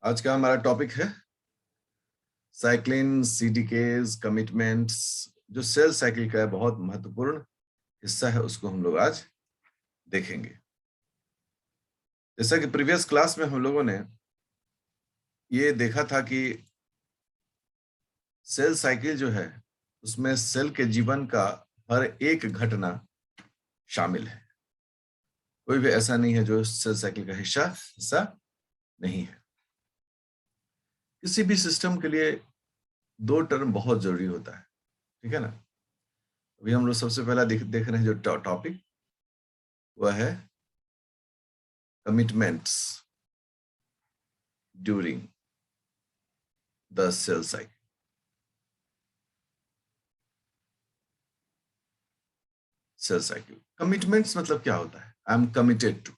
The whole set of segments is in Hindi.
आज का हमारा टॉपिक है साइक्लिन, सीडीकेज, कमिटमेंट्स। जो सेल साइकिल का बहुत महत्वपूर्ण हिस्सा है उसको हम लोग आज देखेंगे। जैसा कि प्रीवियस क्लास में हम लोगों ने ये देखा था कि सेल साइकिल जो है उसमें सेल के जीवन का हर एक घटना शामिल है। कोई भी ऐसा नहीं है जो सेल साइकिल का हिस्सा नहीं है। किसी भी सिस्टम के लिए दो टर्म बहुत जरूरी होता है, ठीक है ना। अभी हम लोग सबसे पहला देख रहे हैं जो टॉपिक, वह है commitments during the cell cycle. Cell cycle commitments मतलब क्या होता है? I am committed to.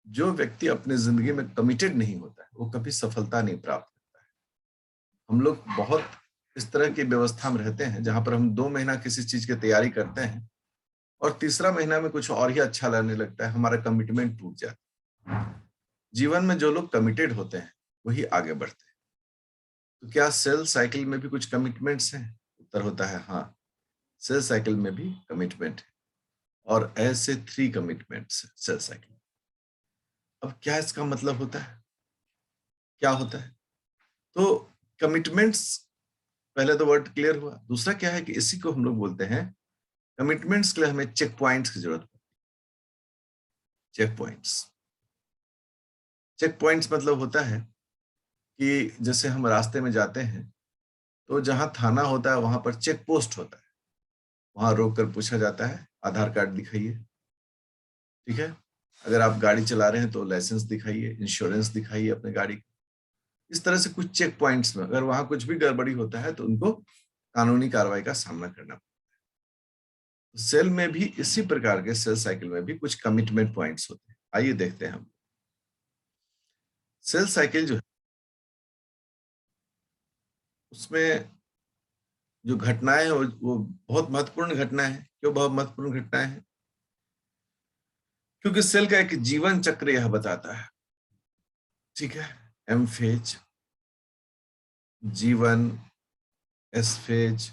जो व्यक्ति अपने जिंदगी में कमिटेड नहीं होता है वो कभी सफलता नहीं प्राप्त करता है। हम लोग बहुत इस तरह की व्यवस्था में रहते हैं जहां पर हम 2 महीना किसी चीज की तैयारी करते हैं और तीसरा महीना में कुछ और ही अच्छा लगने लगता है, हमारा कमिटमेंट टूट जाता है। जीवन में जो लोग कमिटेड होते हैं वही आगे बढ़ते हैं। तो क्या सेल साइकिल में भी कुछ कमिटमेंट्स हैं? उत्तर होता है हाँ, सेल साइकिल में भी कमिटमेंट है और ऐसे 3 कमिटमेंट्स सेल साइकिल। अब क्या इसका मतलब होता है, क्या होता है? तो कमिटमेंट्स, पहले तो वर्ड क्लियर हुआ। दूसरा क्या है कि इसी को हम लोग बोलते हैं, कमिटमेंट्स के लिए हमें चेक पॉइंट्स की जरूरत पड़ती है। चेक पॉइंट्स, चेक पॉइंट्स मतलब होता है कि जैसे हम रास्ते में जाते हैं तो जहां थाना होता है वहां पर चेक पोस्ट होता है। वहां रोक कर पूछा जाता है आधार कार्ड दिखाइए, ठीक है। अगर आप गाड़ी चला रहे हैं तो लाइसेंस दिखाइए, इंश्योरेंस दिखाइए अपने गाड़ी का। इस तरह से कुछ चेक पॉइंट्स में अगर वहां कुछ भी गड़बड़ी होता है तो उनको कानूनी कार्रवाई का सामना करना पड़ता है। सेल में भी इसी प्रकार के, सेल साइकिल में भी कुछ कमिटमेंट पॉइंट्स होते हैं। आइए देखते हैं हम। सेल साइकिल जो है उसमें जो घटनाएं हैं वो बहुत महत्वपूर्ण घटनाएं हैं। क्यों बहुत महत्वपूर्ण घटनाएं हैं? क्योंकि सेल का एक जीवन चक्र यह बताता है, ठीक है। M phase, G1, S phase,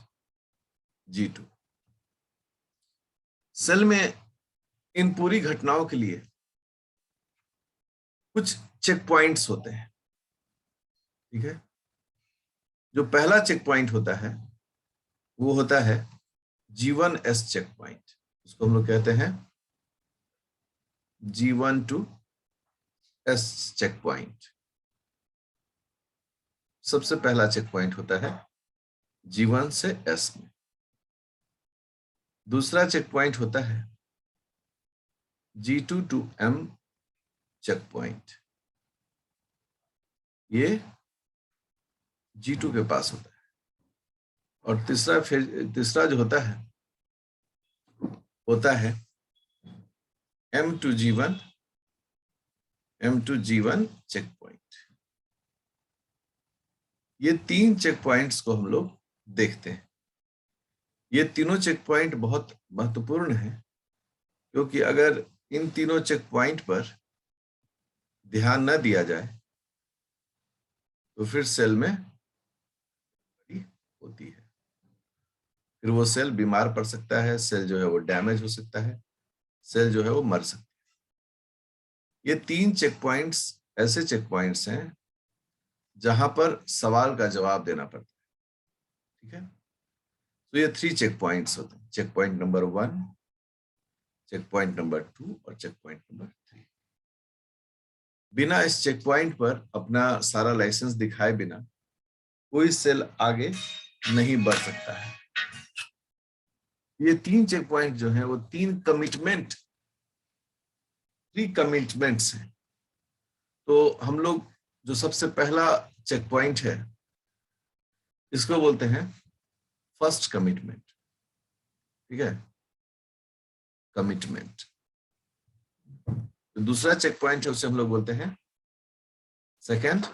G2। Cell में इन पूरी घटनाओं के लिए कुछ चेक पॉइंट्स होते हैं, ठीक है। जो पहला चेक पॉइंट होता है वो होता है G1S चेक पॉइंट। उसको हम लोग कहते हैं G1 to S check point. सबसे पहला चेक पॉइंट होता है G1 से S में। दूसरा चेक पॉइंट होता है G2 to M check point. ये G2 के पास होता है। और तीसरा जो होता है M to G1, M to G1 check point. ये 3 चेक पॉइंट्स को हम लोग देखते हैं। ये तीनों चेक पॉइंट बहुत महत्वपूर्ण है क्योंकि अगर इन तीनों चेक पॉइंट पर ध्यान न दिया जाए तो फिर सेल में होती है, फिर वो सेल बीमार पड़ सकता है, सेल जो है वो डैमेज हो सकता है, सेल जो है वो मर सकता है। ये 3 चेक पॉइंट्स ऐसे चेक पॉइंट्स हैं जहां पर सवाल का जवाब देना पड़ता है, ठीक है। तो ये 3 चेक पॉइंट्स होते हैं, check point number 1, check point number 2 और चेक पॉइंट नंबर 3। बिना इस चेक पॉइंट पर अपना सारा लाइसेंस दिखाए बिना कोई सेल आगे नहीं बढ़ सकता है। ये 3 चेक पॉइंट जो है वो 3 कमिटमेंट्स हैं। तो हम लोग जो सबसे पहला चेक पॉइंट है इसको बोलते हैं फर्स्ट कमिटमेंट, ठीक है, कमिटमेंट। तो दूसरा चेक पॉइंट है उसे हम लोग बोलते हैं सेकेंड